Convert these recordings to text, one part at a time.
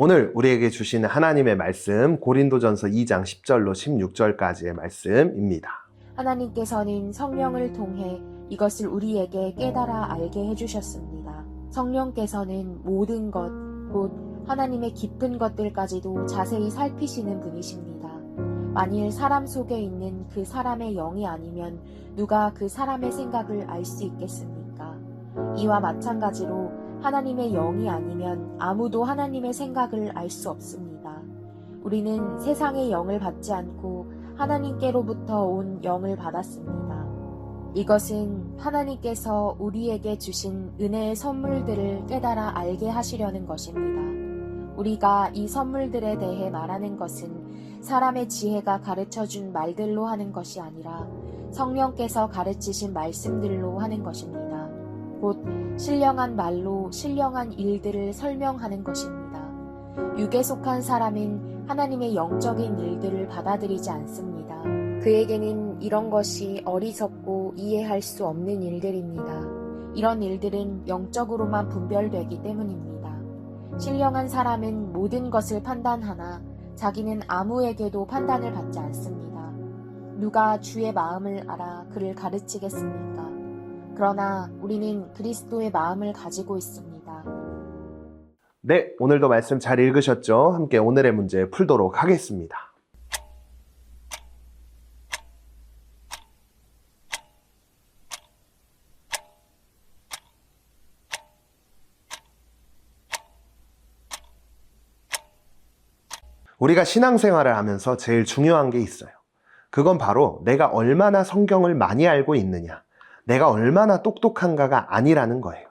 오늘 우리에게 주시는 하나님의 말씀 고린도전서 2장 10절로 16절까지의 말씀입니다. 하나님께서는 성령을 통해 이것을 우리에게 깨달아 알게 해주셨습니다. 성령께서는 모든 것, 곧 하나님의 깊은 것들까지도 자세히 살피시는 분이십니다. 만일 사람 속에 있는 그 사람의 영이 아니면 누가 그 사람의 생각을 알 수 있겠습니까? 이와 마찬가지로 하나님의 영이 아니면 아무도 하나님의 생각을 알 수 없습니다. 우리는 세상의 영을 받지 않고 하나님께로부터 온 영을 받았습니다. 이것은 하나님께서 우리에게 주신 은혜의 선물들을 깨달아 알게 하시려는 것입니다. 우리가 이 선물들에 대해 말하는 것은 사람의 지혜가 가르쳐준 말들로 하는 것이 아니라 성령께서 가르치신 말씀들로 하는 것입니다. 곧 신령한 말로 신령한 일들을 설명하는 것입니다. 육에 속한 사람은 하나님의 영적인 일들을 받아들이지 않습니다. 그에게는 이런 것이 어리석고 이해할 수 없는 일들입니다. 이런 일들은 영적으로만 분별되기 때문입니다. 신령한 사람은 모든 것을 판단하나 자기는 아무에게도 판단을 받지 않습니다. 누가 주의 마음을 알아 그를 가르치겠습니까? 그러나 우리는 그리스도의 마음을 가지고 있습니다. 네, 오늘도 말씀 잘 읽으셨죠? 함께 오늘의 문제 풀도록 하겠습니다. 우리가 신앙생활을 하면서 제일 중요한 게 있어요. 그건 바로 내가 얼마나 성경을 많이 알고 있느냐, 내가 얼마나 똑똑한가가 아니라는 거예요.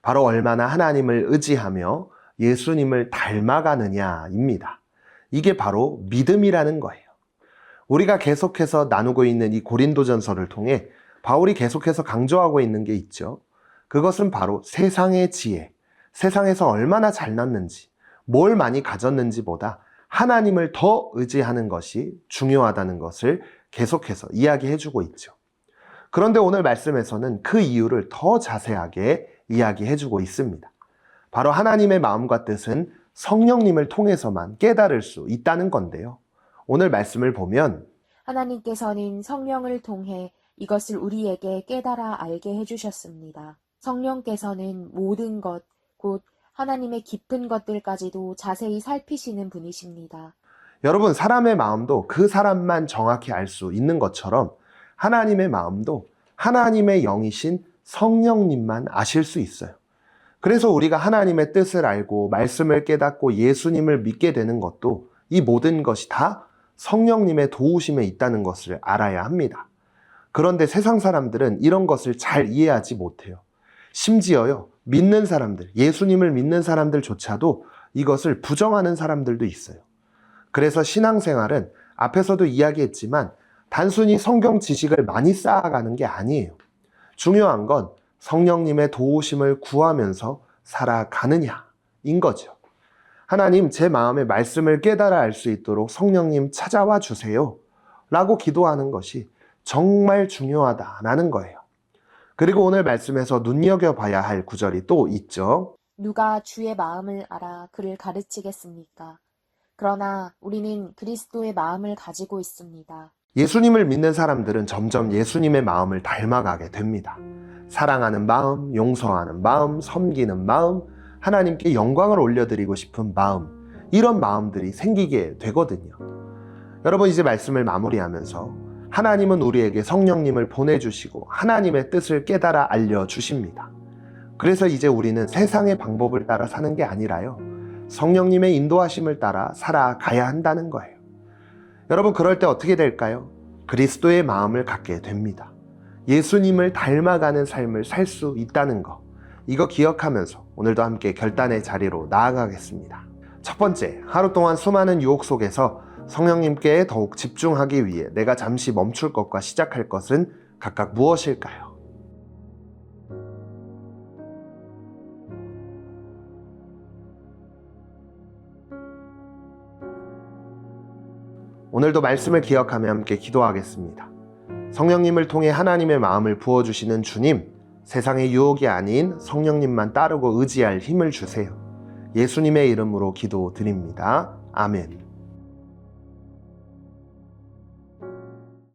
바로 얼마나 하나님을 의지하며 예수님을 닮아가느냐입니다. 이게 바로 믿음이라는 거예요. 우리가 계속해서 나누고 있는 이 고린도전서를 통해 바울이 계속해서 강조하고 있는 게 있죠. 그것은 바로 세상의 지혜, 세상에서 얼마나 잘났는지, 뭘 많이 가졌는지보다 하나님을 더 의지하는 것이 중요하다는 것을 계속해서 이야기해주고 있죠. 그런데 오늘 말씀에서는 그 이유를 더 자세하게 이야기해주고 있습니다. 바로 하나님의 마음과 뜻은 성령님을 통해서만 깨달을 수 있다는 건데요. 오늘 말씀을 보면 하나님께서는 성령을 통해 이것을 우리에게 깨달아 알게 해주셨습니다. 성령께서는 모든 것, 곧 하나님의 깊은 것들까지도 자세히 살피시는 분이십니다. 여러분, 사람의 마음도 그 사람만 정확히 알 수 있는 것처럼 하나님의 마음도 하나님의 영이신 성령님만 아실 수 있어요. 그래서 우리가 하나님의 뜻을 알고 말씀을 깨닫고 예수님을 믿게 되는 것도 이 모든 것이 다 성령님의 도우심에 있다는 것을 알아야 합니다. 그런데 세상 사람들은 이런 것을 잘 이해하지 못해요. 심지어요, 믿는 사람들, 예수님을 믿는 사람들조차도 이것을 부정하는 사람들도 있어요. 그래서 신앙생활은 앞에서도 이야기했지만 단순히 성경 지식을 많이 쌓아가는 게 아니에요. 중요한 건 성령님의 도우심을 구하면서 살아가느냐인 거죠. 하나님, 제 마음의 말씀을 깨달아 알 수 있도록 성령님 찾아와 주세요 라고 기도하는 것이 정말 중요하다라는 거예요. 그리고 오늘 말씀에서 눈여겨봐야 할 구절이 또 있죠. 누가 주의 마음을 알아 그를 가르치겠습니까? 그러나 우리는 그리스도의 마음을 가지고 있습니다. 예수님을 믿는 사람들은 점점 예수님의 마음을 닮아가게 됩니다. 사랑하는 마음, 용서하는 마음, 섬기는 마음, 하나님께 영광을 올려드리고 싶은 마음, 이런 마음들이 생기게 되거든요. 여러분, 이제 말씀을 마무리하면서 하나님은 우리에게 성령님을 보내주시고 하나님의 뜻을 깨달아 알려주십니다. 그래서 이제 우리는 세상의 방법을 따라 사는 게 아니라요, 성령님의 인도하심을 따라 살아가야 한다는 거예요. 여러분, 그럴 때 어떻게 될까요? 그리스도의 마음을 갖게 됩니다. 예수님을 닮아가는 삶을 살 수 있다는 거, 이거 기억하면서 오늘도 함께 결단의 자리로 나아가겠습니다. 첫 번째, 하루 동안 수많은 유혹 속에서 성령님께 더욱 집중하기 위해 내가 잠시 멈출 것과 시작할 것은 각각 무엇일까요? 오늘도 말씀을 기억하며 함께 기도하겠습니다. 성령님을 통해 하나님의 마음을 부어주시는 주님, 세상의 유혹이 아닌 성령님만 따르고 의지할 힘을 주세요. 예수님의 이름으로 기도드립니다. 아멘.